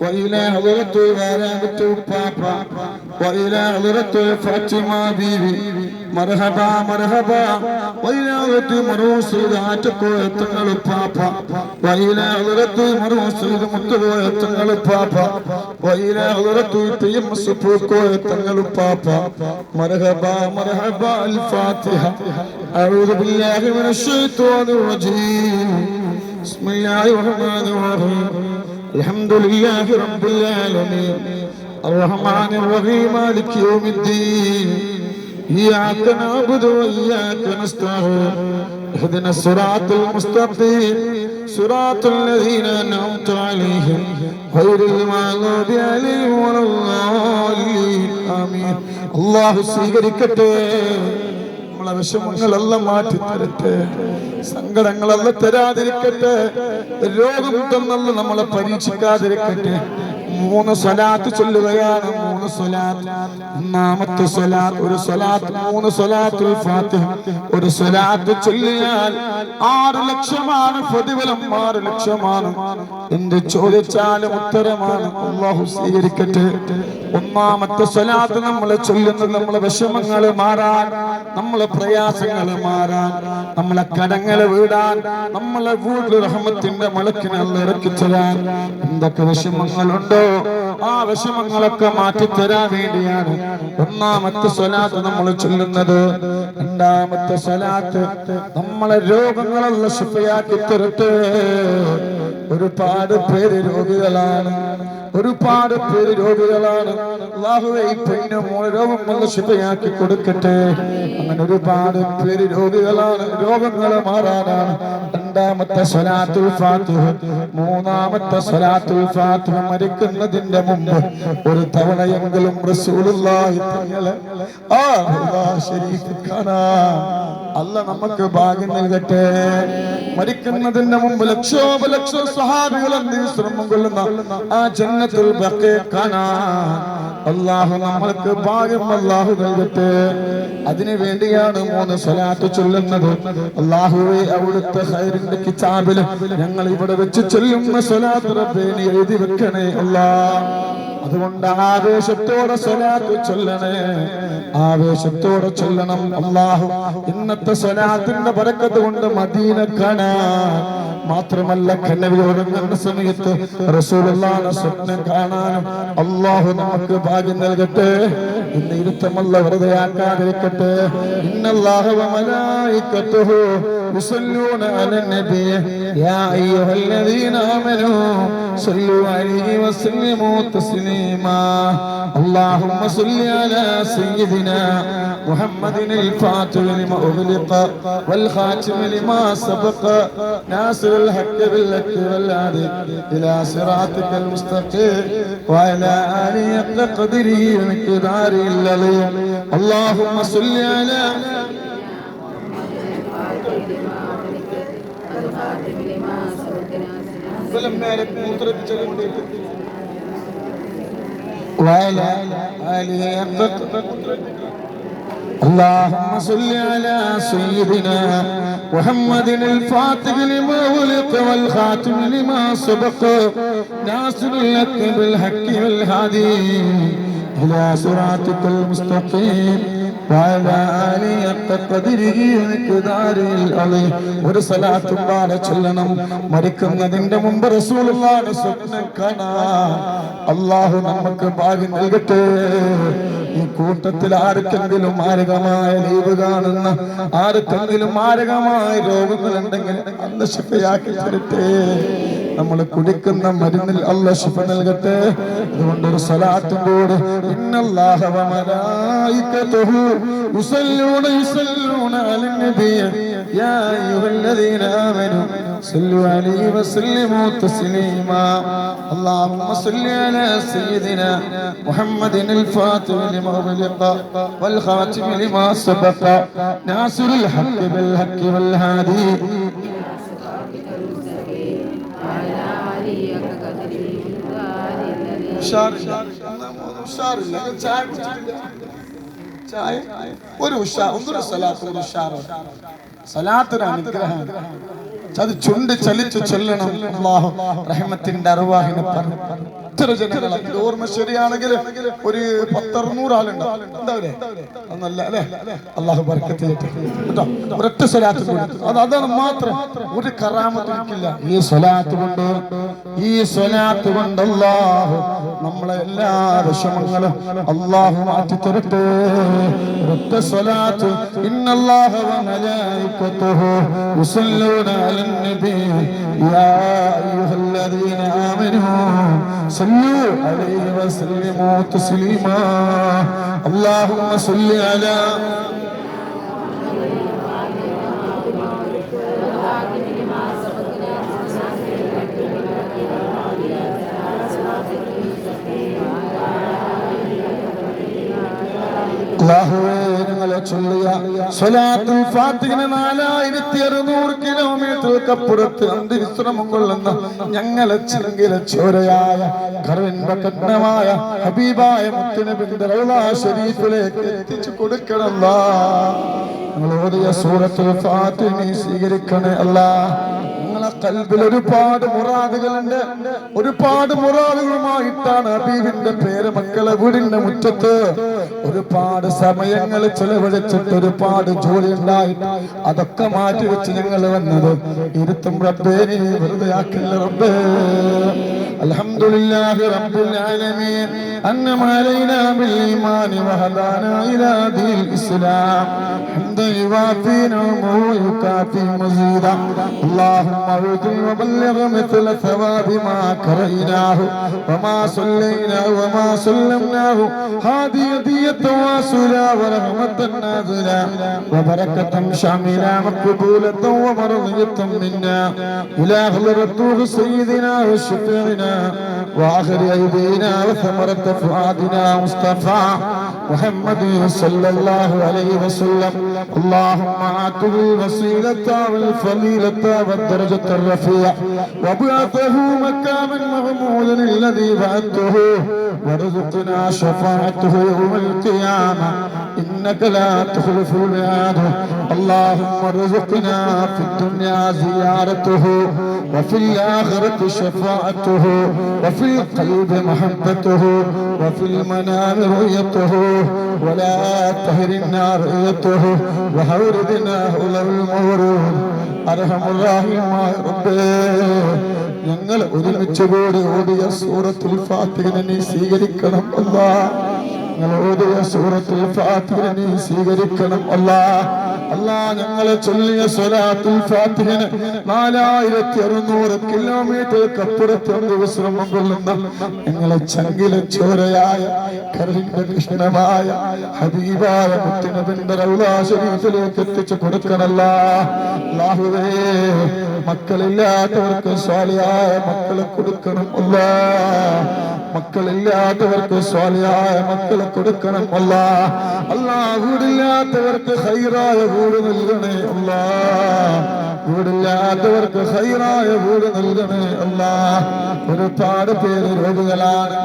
وإلى حضرة الغرابة البابا وإلى حضرة فاطمة بيبي مرحبا مرحبا وإلى حضرة مروس تنقل البابا وإلى حضرة مروس تنقل البابا وإلى حضرة تيم سبوك تنقل البابا مرحبا مرحبا الفاتحة أعوذ بالله من الشيطان الرجيم بسم الله الرحمن الرحيم الحمد لله رب العالمين الرحمن الرحيم مالك يوم الدين إياك نعبد وإياك نستعين اهدنا الصراط المستقيم صراط الذين أنعمت عليهم غير المغضوب عليهم ولا الضالين آمين الله സ്വീകരിക്കട്ടെ നമ്മളെ വിഷമങ്ങളെല്ലാം മാറ്റി തരട്ടെ സങ്കടങ്ങളെല്ലാം തരാതിരിക്കട്ടെ രോഗം തന്നല്ല നമ്മളെ പരീക്ഷിക്കാതിരിക്കട്ടെ മൂന്ന് സ്വലാത്ത് ചൊല്ലുകയാണ് മൂന്ന് സ്വലാത്ത് ഒന്നാമത്തെ സ്വലാത്ത് ഒരു സ്വലാത്ത് മൂന്ന് സ്വലാത്തുൽ ഫാത്തിഹ ഒരു സ്വലാത്ത് ചൊല്ലിയാൽ 6 ലക്ഷമാണ് പ്രതിഫലം 6 ലക്ഷമാണ് എന്ത് ചോദിച്ചാലും ഉത്തരമാണ് അല്ലാഹു സ്വീകരിക്കട്ടെ ഒന്നാമത്തെ സ്വലാത്ത് നമ്മളെ ചൊല്ലുന്നത് നമ്മളെ വിഷമങ്ങൾ മാറാൻ നമ്മളെ പ്രയാസങ്ങൾ മാറാൻ നമ്മളെ കടങ്ങൾ വീടാൻ നമ്മളെ വീട്ടിൽ റഹ്മത്തിന്റെ മലക്കിനെ അല്ലാഹു ഇറക്കി തരാൻ എന്തൊക്കെ വിഷമങ്ങളുണ്ടോ ആ വിഷമങ്ങളൊക്കെ മാറ്റിത്തരാൻ വേണ്ടിയാണ് ഒന്നാമത്തെ സ്വലാത്ത് നമ്മൾ ചൊല്ലുന്നത് രണ്ടാമത്തെ സ്വലാത്ത് നമ്മളെ രോഗങ്ങളെല്ലാം ശിഫയാക്കി തരട്ടെ ഒരുപാട് പേര് രോഗികളാണ് അല്ലാഹുവേ ഈ പെണ്ണിന് രോഗങ്ങൾ ശിഫയാക്കി കൊടുക്കട്ടെ അങ്ങനെ ഒരുപാട് പേര് രോഗികളാണ് രോഗങ്ങൾ മാറാനാണ് രണ്ടാമത്തെ സ്വലാത്തുൽ ഫാത്തിഹ മൂന്നാമത്തെ സ്വലാത്തുൽ ഫാത്തിഹ മരിക്കുന്നതിന്റെ മുമ്പ് ഒരു തവണയെങ്കിലും റസൂലുള്ളാഹി തങ്ങളെ ശരീഫ് കാണാൻ അല്ലാഹ് നമുക്ക് ഭാഗ്യം നൽകട്ടെ മരിക്കുന്നതിന്റെ മുമ്പ് ലക്ഷോപലക്ഷം സ്വഹാബികൾ ശ്രമം കൊള്ളുന്ന ആ ജന്നത്തുൽ ബഖീ കാണാൻ അല്ലാഹു നമ്മൾക്ക് ഭാഗ്യം അല്ലാഹു നൽകട്ടെ അതിനു വേണ്ടിയാണ് മൂന്ന് സ്വലാത്ത് ചൊല്ലുന്നത് അല്ലാഹുവേ അവിടുത്തെ ഖൈറിന്റെ കിതാബിൽ ഞങ്ങൾ ഇവിടെ വെച്ച് ചൊല്ലുന്ന സ്വലാത്ത് റബ്ബേ നീ എഴുതി വെക്കണേ അല്ലാഹ് അതുകൊണ്ട് ആവേശത്തോടെ സ്വലാത്ത് ചൊല്ലണേ ആവേശത്തോടെ ചൊല്ലണം അല്ലാഹു ഇന്നത്തെ സ്വലാത്തിന്റെ ബറക്കത്ത് കൊണ്ട് മദീന കാണാൻ മാത്രമല്ല കനവി ഉറങ്ങുന്ന സമയത്ത് റസൂലുള്ളാഹിന്റെ സ്വപ്നം കാണാനും അല്ലാഹു നമുക്ക് ഭാഗ്യം നൽകട്ടെ ഇന്ന് ഇരുത്തമല്ല വെറുതെ ആക്കാതിരിക്കട്ടെ ഇന്നല്ലാഹ വ മലായികത്തുഹു യുസല്ലൂന അലൻ നബി യാ അയ്യുഹല്ലദീന ആമനൂ സല്ലു അലൈഹി വസല്ലിമു തസ്ലീമാ اللهم صل على سيدنا محمد الفاتح لما أغلق والخاتم لما سبق ناصر الحق بالحق والهادي إلى صراطك المستقيم وعلى آله حق قدره ومقداره العظيم اللهم صل على وعلى آله اللهم صل على سيدنا محمد الفاتح لما أغلق والخاتم لما سبق ناصر الحق بالحق والهادي إلى صراطك المستقيم وعلى آله حق قدره ومقداره العظيم ഒരു സ്വലാത്തും പാടെ ചൊല്ലണം മരിക്കുന്നതിന്റെ മുമ്പ് റസൂലുള്ളാഹിന്റെ സ്വപ്നം കാണാൻ അല്ലാഹു നമുക്ക് ഭാഗ്യം നൽകട്ടെ ഈ കൂട്ടത്തിൽ ആർക്കെങ്കിലും മാരകമായ ലീവ് കാണുന്ന ആർക്കെങ്കിലും മാരകമായ രോഗങ്ങൾ ഉണ്ടെങ്കിൽ അല്ലാഹു ശിഫയാക്കി തരട്ടെ നമ്മൾ കുടിക്കുന്ന മരുന്നിൽ അല്ലാഹു ശിഫ നൽകട്ടെ അതുകൊണ്ട് ഒരു സ്വലാത്തും കൂടെ ഇന്നല്ലാഹ വ മലായികതുഹു യുസല്ലൂന അലൻ നബി യാ അയ്യുഹല്ലദീന ആമനൂ صلوا عليه وسلموا تسليما اللهم صل على سيدنا محمد الفاتح لما أغلق والخاتم لما سبق ناصر الحق بالحق والهادي ഒരു സലാത്തിന് അനുഗ്രഹം അത് ചുണ്ട് ചലിച്ചു ചൊല്ലണം അല്ലാഹു റഹ്മത്തിന്റെ അർവാഹിനെ പറഞ്ഞു എത്ര ജനങ്ങൾ ഇത് ഓർമ്മ ശരിയാണെങ്കിൽ ഒരു 10-600 ആളുണ്ട് എന്താവല്ലേ ഒന്നല്ല അല്ലേ അള്ളാഹു ബർക്കത്ത് ചെയ്യട്ടെ കേട്ടോ ഒരൊറ്റ സ്വലാത്ത് അതാണ് മാത്രം ഒരു കറാമത്തില്ല ഈ സ്വലാത്ത് കൊണ്ട് അല്ലാഹു നമ്മളെ എല്ലാ വിഷമങ്ങളും അല്ലാഹു മാറ്റി തരട്ടെ ഒരൊറ്റ സ്വലാത്ത് ഇന്നല്ലാഹ വ മലായികതുഹു യുസല്ലൂന അലൻ നബി യാ അയ്യുഹല്ലദീന ആമനൂ صلوا عليه وسلموا تسليما اللهم صل على സ്വലാത്തുൽ ഫാത്തിഹിന് 4600 കിലോമീറ്റർക്കപ്പുറത്ത് അന്തിവിശ്രമം കൊള്ളുന്ന ഞങ്ങളെ ചെറുകില ചോരയായ കർവൻപകടമായ ഹബീബായ മുത്തുനബിയുടെ റൗള ശരീഫിലേക്ക് എത്തിച്ചു കൊടുക്കണമല്ലാ. ഞങ്ങൾ ഓതിയ സൂറത്തുൽ ഫാത്തിഹ നീ സ്വീകരിക്കണേ അല്ലാ. കൽബിൽ ഒരുപാട് മുറാദുകളുണ്ട്. ഒരുപാട് മുറാദുകളുമായിട്ടാണ് ഹബീബിന്റെ പേര് മക്കളെ വീടിന്റെ മുറ്റത്ത് ഒരുപാട് സമയങ്ങൾ ചെലവഴിച്ചിട്ട് ഒരുപാട് ജോലി ഉണ്ടായിട്ട് അതൊക്കെ മാറ്റി വെച്ച് ഞങ്ങൾ വന്നത് ഇരുത്തും റബ്ബേ നീ വെറുതെ ആക്കില്ല റബ്ബേ. അൽഹംദുലില്ലാഹി റബ്ബിൽ ആലമീൻ അന്നമ അലൈനാ ബിൽ ഈമാനി വഹദാനാ ഇലാ ദീനിൽ ഇസ്ലാം ഹംദൻ യുവാഫി നഅമഹു യുകാഫി മസീദാ. അല്ലാഹുമ്മ وبلغ مثل ثواب ما قرأناه وما صليناه وما سلمناه هذه هدية واصلة ورحمة نازلة وبركة شاملة مقبولة ومرضية منا إلى حضرة سيدنا وشفيعنا وآخر أيدينا وثمرة فؤادنا مصطفى محمد صلى الله عليه وسلم. اللهم آته الوسيلة والفضيلة والدرجة الرفيع وابعثه مكانا محمودا الذي بعثته وارزقنا شفاعته يوم القيامة إنك لا تخلف الميعاد. اللهم ارزقنا في الدنيا زيارته وفي الآخرة شفاعته وفي القلب محبته وفي المنام رؤيته ولا تهرنا رؤيته وحوردنا أولى المورود. അർഹമുറാഹിമായ റബ്ബേ ഞങ്ങൾ ഒരുമിച്ച് കൂടി ഓതിയ സൂറത്തുൽ ഫാത്തിഹ നീ സ്വീകരിക്കണം അല്ലാഹ്. ഞങ്ങൾ ഓതിയ സൂറത്തുൽ ഫാത്തിഹ നീ സ്വീകരിക്കണം അല്ലാഹ്. അല്ലാഹ് ഞങ്ങളെ ചൊല്ലിയ സ്വലാത്തുൽ ഫാത്തിഹിന് 4600 കിലോമീറ്റർക്കപ്പുറത്ത് വിശ്രമം കൊള്ളുന്ന ഞങ്ങളെ ചങ്കിലെ ചോരയായ കരുണിന്റെ കൃഷ്ണമായ ഹബീബായ മുത്തുനബിയുടെ റൗള ശരീഫിലേക്ക് എത്തിച്ചു കൊടുക്കണല്ലാ. അല്ലാഹുവേ മക്കളില്ലാത്തവർക്ക് സ്വാലിഹായ മക്കളെ കൊടുക്കണം അല്ലാഹ്. മക്കളില്ലാത്തവർക്ക് സ്വാലിഹായ മക്കളെ കൊടുക്കണം അല്ലാഹ്. അല്ലാഹ് വീടില്ലാത്തവർക്ക് ഖൈറായ വീട് നൽകണേ അല്ലാഹ്. വീടില്ലാത്തവർക്ക് ഖൈറായ വീട് നൽകണേ അല്ലാഹ്. ഒരുപാട് പേര് രോഗികളാണ്.